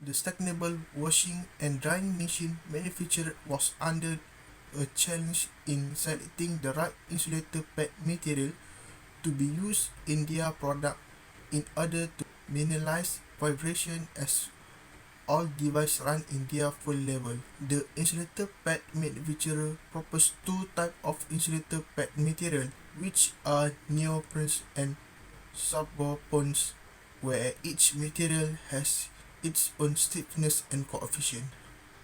the stackable washing and drying machine manufacturer was under a challenge in selecting the right insulator pad material to be used in their product in order to minimize vibration as all devices run in their full level. The insulator pad manufacturer proposed two types of insulator pad material, which are neoprene and subapones, where each material has its own stiffness and coefficient.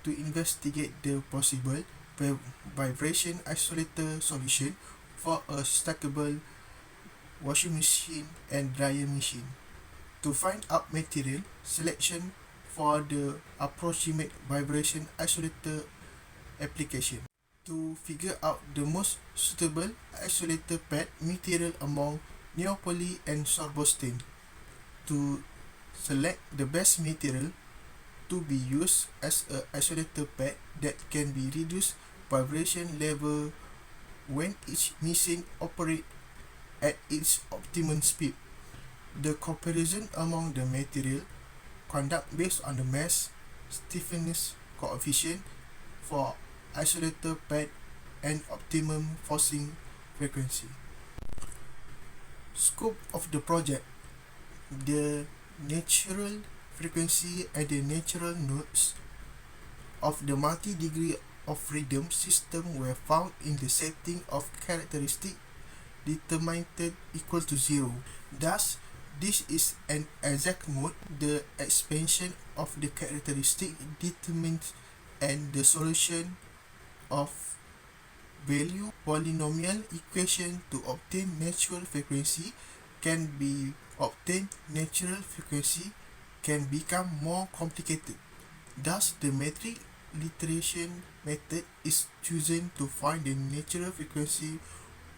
To investigate the possible vibration isolator solution for a stackable washing machine and dryer machine. To find out material selection for the approximate vibration isolator application. To figure out the most suitable isolator pad material among neopoly and sorbostane. To select the best material to be used as a isolator pad that can be reduced vibration level when each machine operates at its optimum speed. The comparison among the material conduct based on the mass stiffness coefficient for isolator pad and optimum forcing frequency. Scope of the project: the natural frequency and the natural nodes of the multi-degree of freedom system were found in the setting of characteristic determined equal to 0. Thus, this is an exact mode. The expansion of the characteristic determines and the solution of value polynomial equation to obtain natural frequency can be obtained. Natural frequency can become more complicated. Thus, the metric iteration method is chosen to find the natural frequency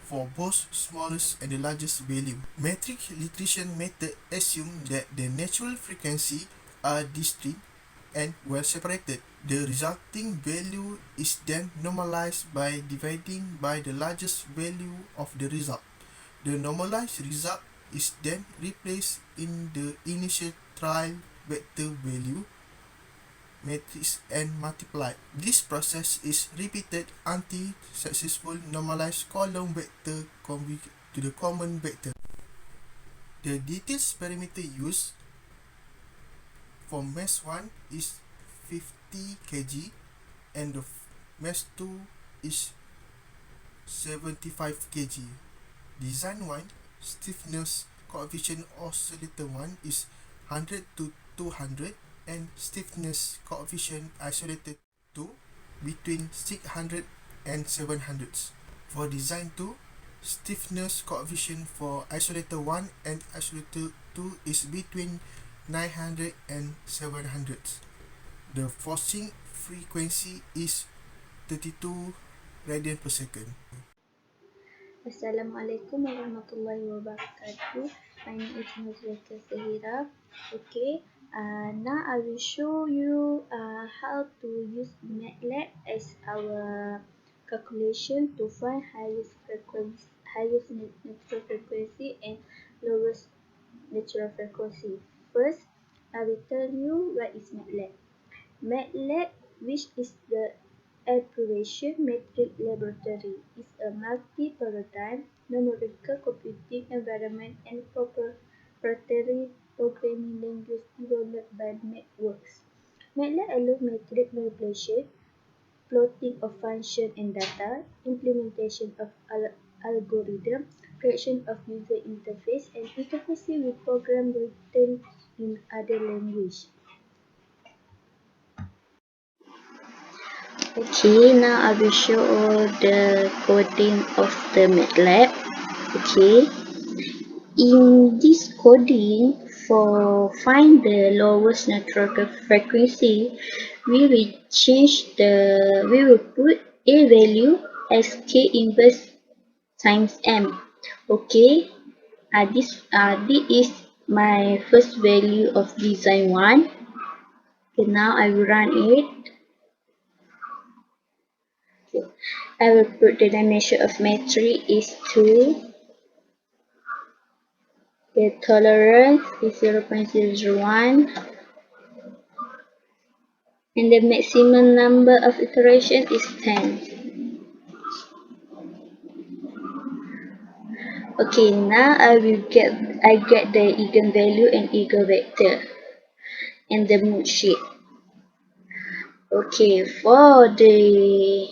for both smallest and the largest value. Metric iteration method assumes that the natural frequency are distinct and well separated. The resulting value is then normalized by dividing by the largest value of the result. The normalized result is then replaced in the initial trial vector value matrix and multiplied. This process is repeated until successful normalized column vector converge to the common vector. The details parameter used for mass 1 is 50 kg and the mass 2 is 75 kg. Design 1 stiffness coefficient oscillator 1 is 100 to 200 and stiffness coefficient isolated 2 between 600 and 700. For design 2, stiffness coefficient for isolator 1 and isolator 2 is between 900 and 700. The forcing frequency is 32 radian per second. Assalamualaikum warahmatullahi wabarakatuh. My name is Nuzrika Zahira. Okay, now I will show you how to use MATLAB as our calculation to find highest natural frequency and lowest natural frequency. First, I will tell you what is MATLAB. MATLAB, which is the Aberration Metric Laboratory, is a multi-paradigm numerical computing environment and proprietary programming language developed by MathWorks. MATLAB allows metric manipulation, plotting of function and data, implementation of algorithm, creation of user interface, and interfacing with programs written in other languages. Okay, now I will show all the coding of the MATLAB. Okay, in this coding, for find the lowest natural frequency, we will put a value as k inverse times m. Okay, this is my first value of design 1. Okay, now I will run it. Okay. I will put the dimension of matrix is 2. The tolerance is 0.001. and the maximum number of iterations is 10. Okay, now I get the eigenvalue and eigenvector and the mood shape. Okay, for the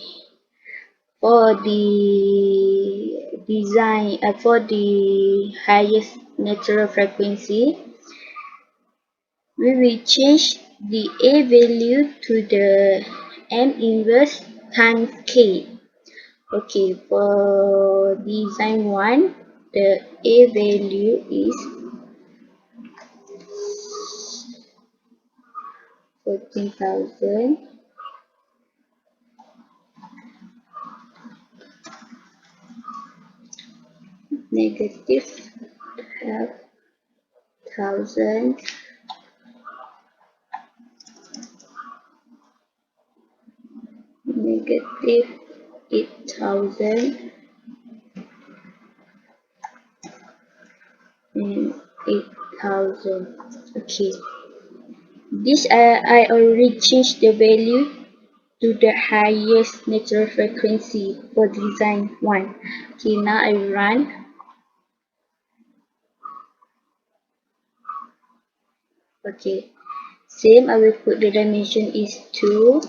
highest natural frequency, we will change the A value to the M inverse times K. Okay, for design 1, the A value is 14,000, negative 12,000, negative 8,000, and 8,000. Okay, this I already changed the value to the highest natural frequency for design 1. Okay, now I run. Okay, same, I will put the dimension is 2,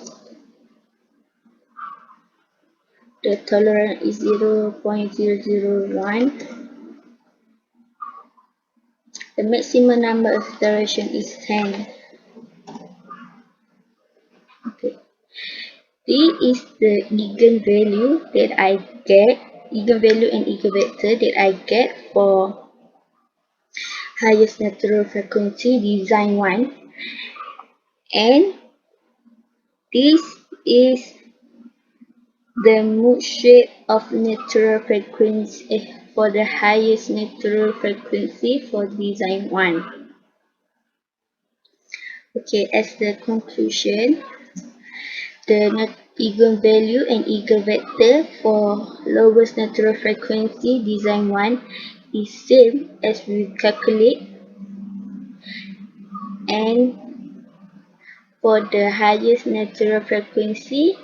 the tolerance is 0.001, the maximum number of iteration is 10. Okay, this is the eigenvalue that I get, eigenvalue and eigenvector that I get for highest natural frequency design 1, and this is the mood shape of natural frequency for the highest natural frequency for design 1. Okay, as the conclusion, the eigenvalue and eigenvector for lowest natural frequency design 1 is same as we calculate, and for the highest natural frequency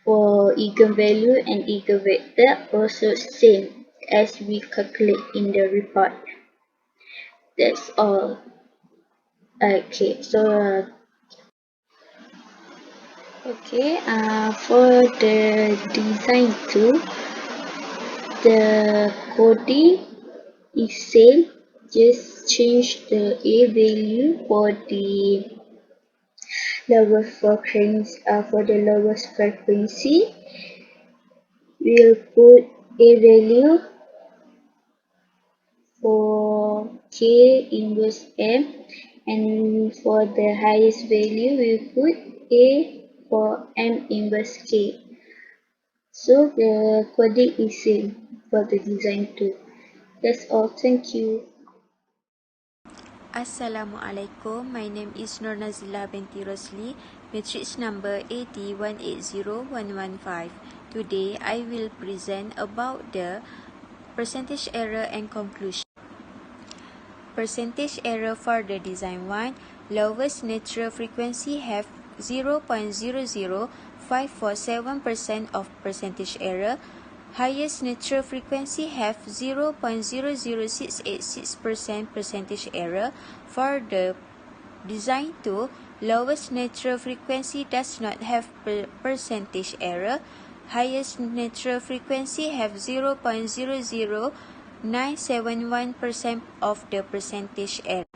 for eigenvalue and eigenvector also same as we calculate in the report. That's all. Okay, so for the design 2, the coding is same, just change the A value for the lowest frequency. For the lowest frequency, we'll put A value for K inverse M, and for the highest value we'll put A for M inverse K. So the coding is same for the design 2. That's all. Thank you. Assalamualaikum. My name is Nur Nazila binti Rosli, matrix number AT180115. Today I will present about the percentage error and conclusion. Percentage error for the design 1, lowest natural frequency have 0.00547% of percentage error. Highest natural frequency have 0.00686% percentage error. For the design 2, lowest natural frequency does not have percentage error. Highest natural frequency have 0.00971% of the percentage error.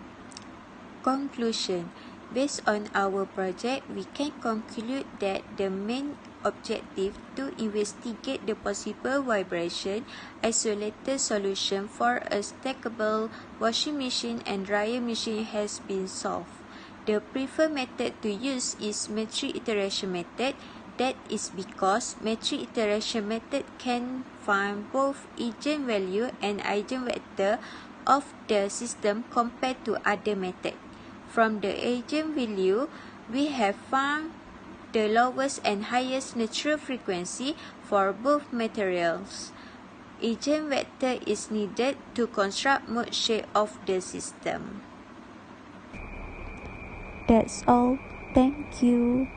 Conclusion. Based on our project, we can conclude that the main objective to investigate the possible vibration isolated solution for a stackable washing machine and dryer machine has been solved. The preferred method to use is matrix iteration method. That is because matrix iteration method can find both eigenvalue and eigenvector of the system compared to other method. From the eigenvalue, we have found the lowest and highest natural frequency for both materials. Eigenvector is needed to construct mood shape of the system. That's all. Thank you.